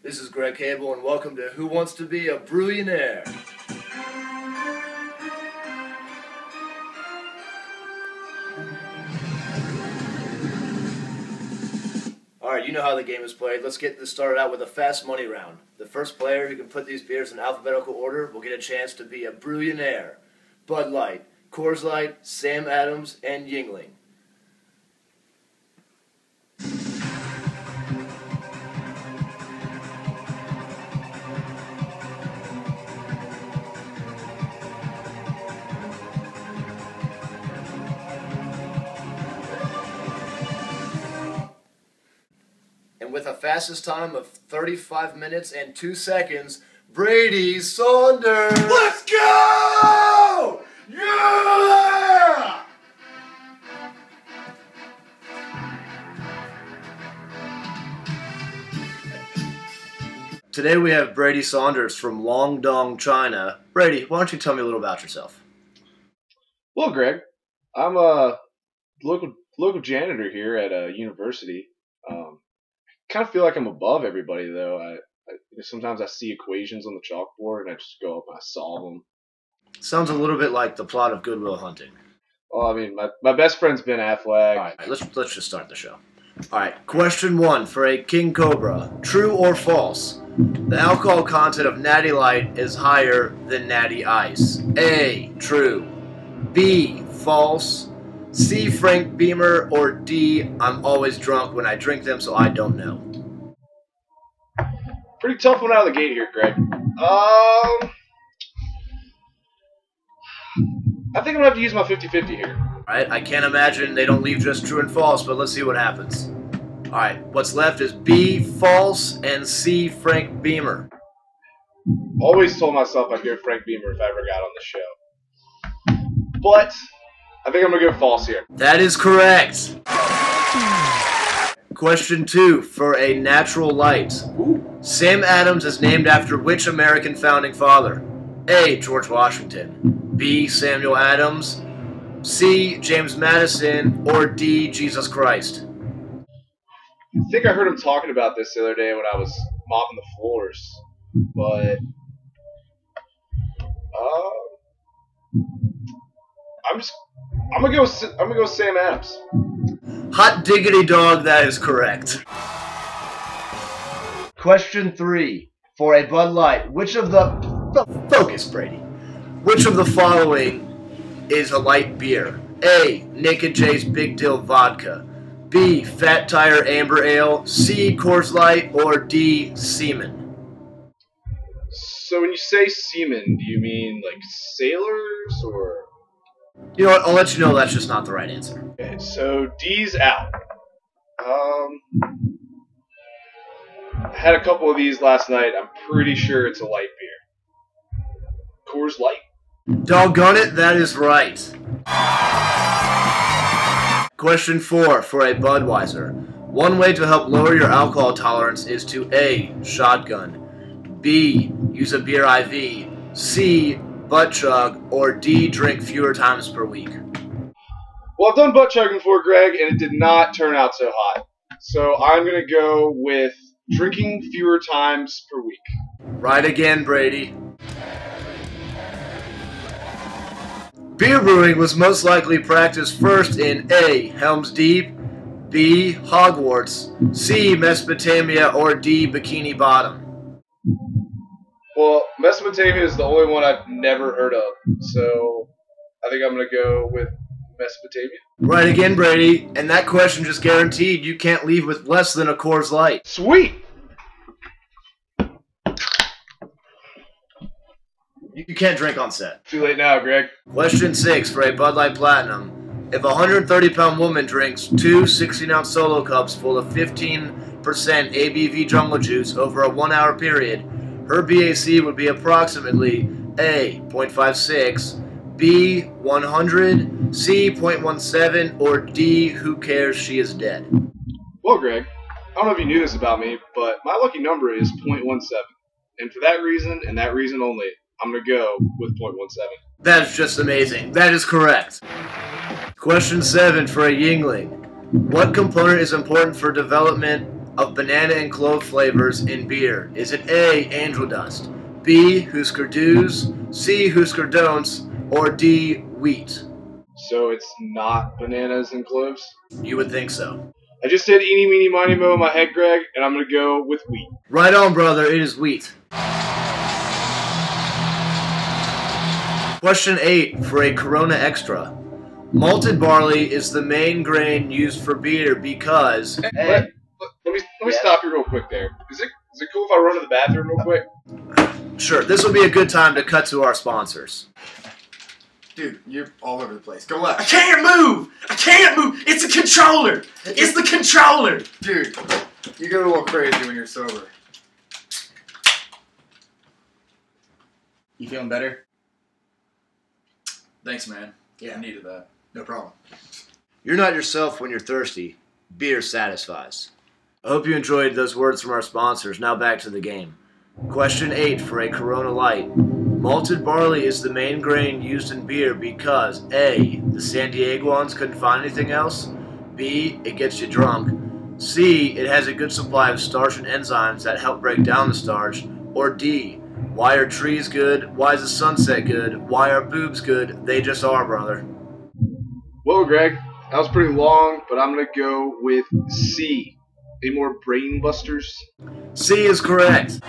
This is Greg Cable, and welcome to Who Wants to Be a Brewionaire? Alright, you know how the game is played. Let's get this started out with a fast money round. The first player who can put these beers in alphabetical order will get a chance to be a Brewionaire. Bud Light, Coors Light, Sam Adams, and Yuengling. And with a fastest time of 35 minutes and 2 seconds, Brady Saunders! Let's go! Yeah! Today we have Brady Saunders from Longdong, China. Brady, why don't you tell me a little about yourself? Well, Greg, I'm a local janitor here at a university. Kind of feel like I'm above everybody, though. Sometimes I see equations on the chalkboard, and I just go up and I solve them. Sounds a little bit like the plot of Good Will Hunting. Well, I mean, my best friend's Ben Affleck. All right, let's just start the show. All right, question 1 for a King Cobra. True or false? The alcohol content of Natty Light is higher than Natty Ice. A, true. B, false. C, Frank Beamer. Or D, I'm always drunk when I drink them, so I don't know. Pretty tough one out of the gate here, Greg. I think I'm going to have to use my 50-50 here. All right, I can't imagine they don't leave just true and false, but let's see what happens. All right, what's left is B, false, and C, Frank Beamer. Always told myself I'd go Frank Beamer if I ever got on the show. But I think I'm going to go false here. That is correct. Question 2 for a natural light. Sam Adams is named after which American founding father? A, George Washington. B, Samuel Adams. C, James Madison. Or D, Jesus Christ. I think I heard him talking about this the other day when I was mopping the floors. But I'm gonna go with Sam Adams. Hot diggity dog, that is correct. Question 3 for a Bud Light. Which of the focus, Brady? Which of the following is a light beer? A, Naked Jay's Big Dill Vodka. B, Fat Tire Amber Ale. C, Coors Light. Or D, Seaman. So when you say seaman, do you mean like sailors or? You know what? I'll let you know that's just not the right answer. Okay, so D's out. I had a couple of these last night. I'm pretty sure it's a light beer. Coors Light. Doggone it, that is right. Question 4 for a Budweiser. One way to help lower your alcohol tolerance is to A, shotgun. B, use a beer IV. C, butt chug. Or D, drink fewer times per week. Well, I've done butt chugging before, Greg, and it did not turn out so hot. So I'm going to go with drinking fewer times per week. Right again, Brady. Beer brewing was most likely practiced first in A, Helm's Deep, B, Hogwarts, C, Mesopotamia, or D, Bikini Bottom. Well, Mesopotamia is the only one I've never heard of, so I think I'm going to go with Mesopotamia. Right again, Brady, and that question just guaranteed you can't leave with less than a Coors Light. Sweet! You can't drink on set. Too late now, Greg. Question 6 for a Bud Light Platinum. If a 130-pound woman drinks 2 16-ounce solo cups full of 15% ABV jungle juice over a 1-hour period, her BAC would be approximately A, 0.56, B, 100, C, 0.17, or D, who cares, she is dead. Well, Greg, I don't know if you knew this about me, but my lucky number is 0.17. And for that reason, and that reason only, I'm going to go with 0.17. That is just amazing. That is correct. Question 7 for a Yuengling. What component is important for development of banana and clove flavors in beer? Is it A, Angel Dust, B, Husker Do's, C, Husker Don'ts, or D, Wheat? So it's not bananas and cloves? You would think so. I just said eeny, meeny, miny, mo in my head, Greg, and I'm going to go with wheat. Right on, brother. It is wheat. Question 8 for a Corona Extra. Malted barley is the main grain used for beer because... Let me stop you real quick there. Is it cool if I run to the bathroom real quick? Sure, this will be a good time to cut to our sponsors. Dude, you're all over the place. Go left. I can't move! I can't move! It's a controller! It's the controller! Dude, you go a little crazy when you're sober. You feeling better? Thanks, man. Yeah. I needed that. No problem. You're not yourself when you're thirsty. Beer satisfies. I hope you enjoyed those words from our sponsors. Now back to the game. Question 8 for a Corona Light. Malted barley is the main grain used in beer because A, the San Diegoans couldn't find anything else, B, it gets you drunk, C, it has a good supply of starch and enzymes that help break down the starch, or D, why are trees good, why is the sunset good, why are boobs good, they just are, brother. Whoa, Greg, that was pretty long, but I'm going to go with C. Any more brain busters? C is correct.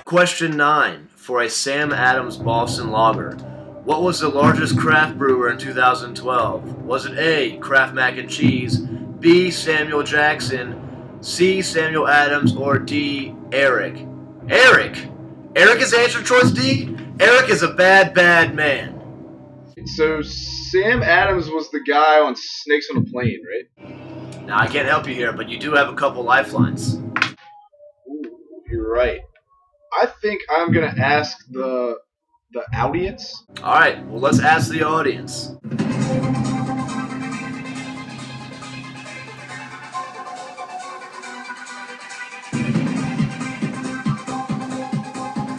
Question 9 for a Sam Adams Boston Lager. What was the largest craft brewer in 2012? Was it A, Kraft Mac and Cheese, B, Samuel Jackson, C, Samuel Adams, or D, Eric? Eric? Eric is answer choice D? Eric is a bad, bad man. So Sam Adams was the guy on Snakes on a Plane, right? Now, I can't help you here, but you do have a couple lifelines. Ooh, you're right. I think I'm going to ask the audience. All right, well, let's ask the audience.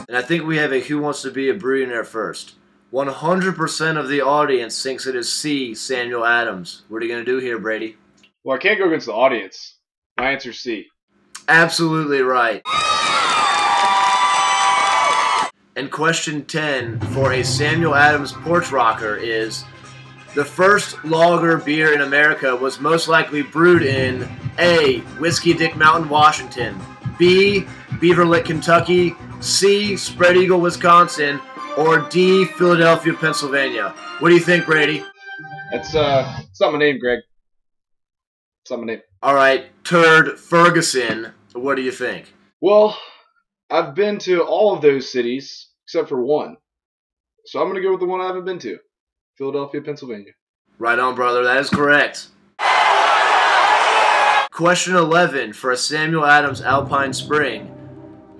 And I think we have a Who Wants to Be a Brewionaire first. 100% of the audience thinks it is C, Samuel Adams. What are you going to do here, Brady? Well, I can't go against the audience. My answer's C. Absolutely right. And question 10 for a Samuel Adams porch rocker is, the first lager beer in America was most likely brewed in A, Whiskey Dick Mountain, Washington, B, Beaver Lick, Kentucky, C, Spread Eagle, Wisconsin, or D, Philadelphia, Pennsylvania. What do you think, Brady? It's not my name, Greg. It's not my name. All right, Turd Ferguson. What do you think? Well, I've been to all of those cities except for one. So I'm going to go with the one I haven't been to. Philadelphia, Pennsylvania. Right on, brother. That is correct. Question 11 for a Samuel Adams Alpine Spring.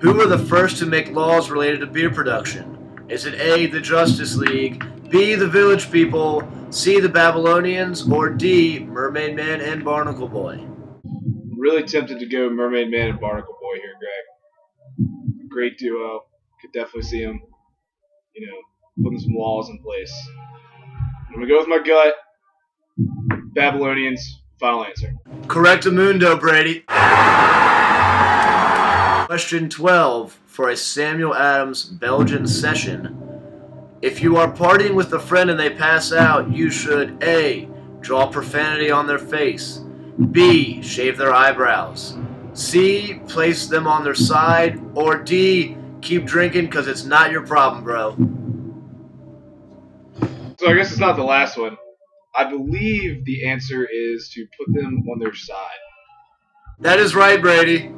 Who were the first to make laws related to beer production? Is it A, the Justice League, B, the Village People, C, the Babylonians, or D, Mermaid Man and Barnacle Boy? I'm really tempted to go Mermaid Man and Barnacle Boy here, Greg. Great duo. Could definitely see them, putting some laws in place. I'm going to go with my gut. Babylonians, final answer. Correctamundo, Brady. Question 12 for a Samuel Adams Belgian session. If you are partying with a friend and they pass out, you should A, draw profanity on their face, B, shave their eyebrows, C, place them on their side, or D, keep drinking because it's not your problem, bro. So I guess it's not the last one. I believe the answer is to put them on their side. That is right, Brady.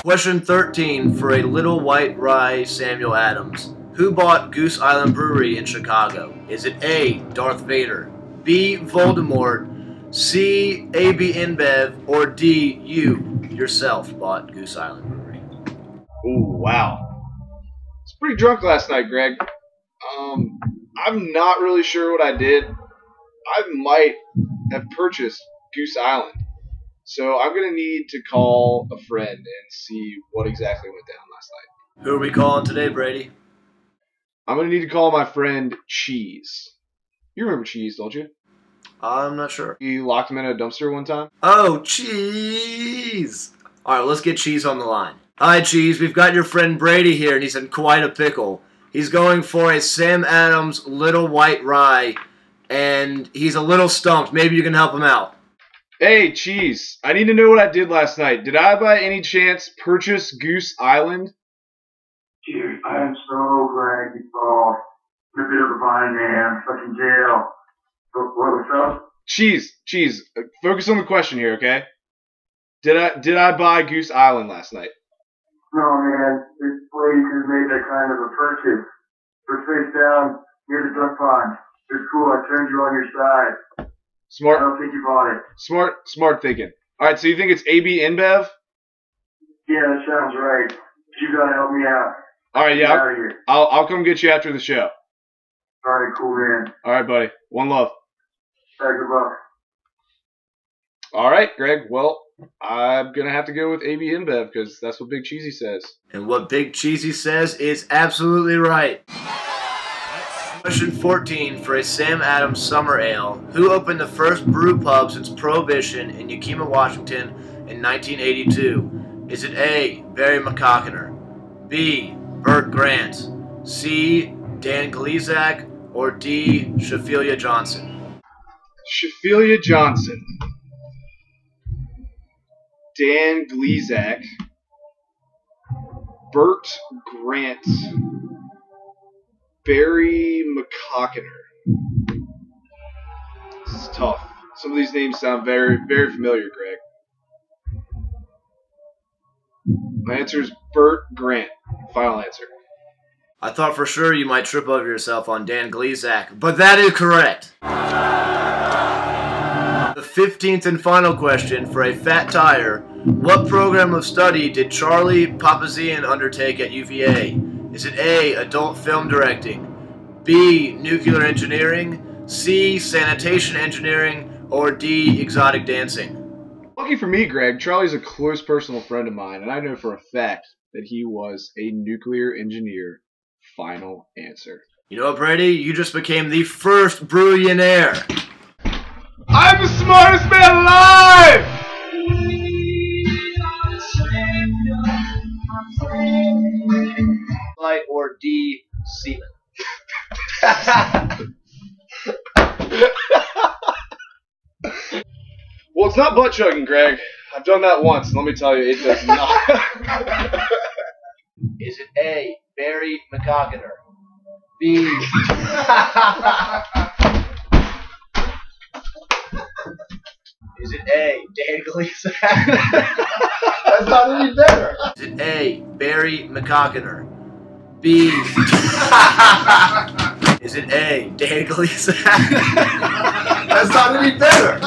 Question 13 for a Little White Rye Samuel Adams. Who bought Goose Island Brewery in Chicago? Is it A, Darth Vader, B, Voldemort, C, AB InBev, or D, you yourself bought Goose Island Brewery? Ooh, wow. I was pretty drunk last night, Greg. I'm not really sure what I did. I might have purchased Goose Island. So I'm going to need to call a friend and see what exactly went down last night. Who are we calling today, Brady? I'm going to need to call my friend Cheese. You remember Cheese, don't you? I'm not sure. You locked him in a dumpster one time? Oh, Cheese! Alright, let's get Cheese on the line. Hi, Cheese. We've got your friend Brady here, and he's in quite a pickle. He's going for a Sam Adams Little White Rye, and he's a little stumped. Maybe you can help him out. Hey, Cheese. I need to know what I did last night. Did I, by any chance, purchase Goose Island? Dude, I am so glad you called. I'm a bit of a bind, man. I'm stuck in jail. What's up? Cheese, focus on the question here, okay? Did I buy Goose Island last night? No, man. This place has made that kind of a purchase. We're face down near the duck pond. It's cool. I turned you on your side. I Smart, don't think you bought it. smart thinking. All right, so you think it's AB InBev? Yeah, that sounds right. You gotta help me out. All right, Get yeah, out of here. I'll come get you after the show. All right, cool, man. All right, buddy. One love. All right, good luck. All right, Greg. Well, I'm gonna have to go with AB InBev because that's what Big Cheesy says. And what Big Cheesy says is absolutely right. Question 14 for a Sam Adams Summer Ale. Who opened the first brew pub since Prohibition in Yakima, Washington in 1982? Is it A, Barry McCockiner, B, Burt Grant, C, Dan Glezak, or D, Shaffilia Johnson? Shaffilia Johnson, Dan Glezak, Burt Grant, Barry McCockiner. This is tough. Some of these names sound very, very familiar, Greg. My answer is Burt Grant. Final answer. I thought for sure you might trip over yourself on Dan Glezak, but that is correct. The 15th and final question for a Fat Tire. What program of study did Charlie Papazian undertake at UVA? Is it A, adult film directing, B, nuclear engineering, C, sanitation engineering, or D, exotic dancing? Lucky for me, Greg, Charlie's a close personal friend of mine, and I know for a fact that he was a nuclear engineer. Final answer. You know what, Brady? You just became the first Brewionaire. I'm the smartest man alive! Light or D, semen. Well, it's not butt chugging, Greg. I've done that once, and let me tell you, it does not. Is it A, Barry McCockiner, B, is it A, Dan Glezak? That's not any better. Is it A, Barry McCockiner, B, is it A, Dan Glezak? That's not any better.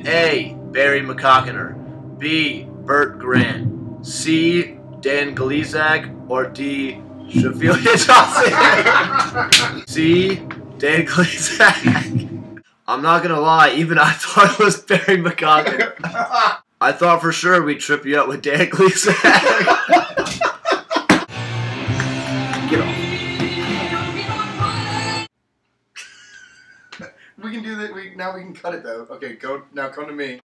A, Barry McCockiner, B, Burt Grant, C, Dan Glezak, or D, Shaffilia Johnson? C, Dan Glezak. I'm not gonna lie, even I thought it was Barry McCockiner. I thought for sure we'd trip you up with Dan Glezak. Get off. We can do that. Now we can cut it though. Okay, go now. Come to me.